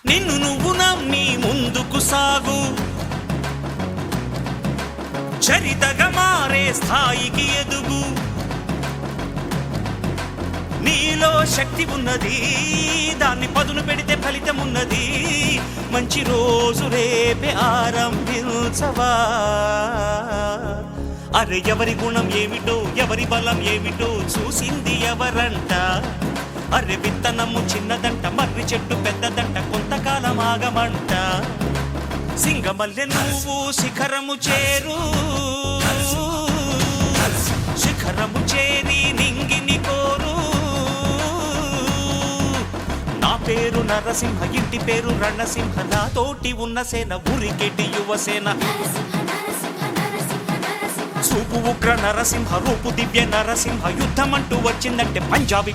నిన్ను నువ్వు నమ్మి ముందుకు సాగు, చరితగా మారే స్థాయికి ఎదుగు. నీలో శక్తి ఉన్నది, దాన్ని పదును పెడితే ఫలితం ఉన్నది. మంచి రోజు రేపే ఆరంభించవా. అరే ఎవరి గుణం ఏమిటో, ఎవరి బలం ఏమిటో చూసింది ఎవరంట. అరే విత్తనము చిన్నదంట, మర్రి చెట్టు పెద్దదంట, కొంతకాలం ఆగమంట. సింగమల్లె నువ్వు శిఖరము చేరు, శిఖరము చేరి నింగిని కోరు. నా పేరు నరసింహ, ఇంటి పేరు రణసింహ, నా తోటి ఉన్న సేన ఊరికెటి యువసేన. చూపు ఉగ్ర నరసింహ, రూపు దివ్య నరసింహ, యుద్ధమంటూ వచ్చిందంటే పంజాబీ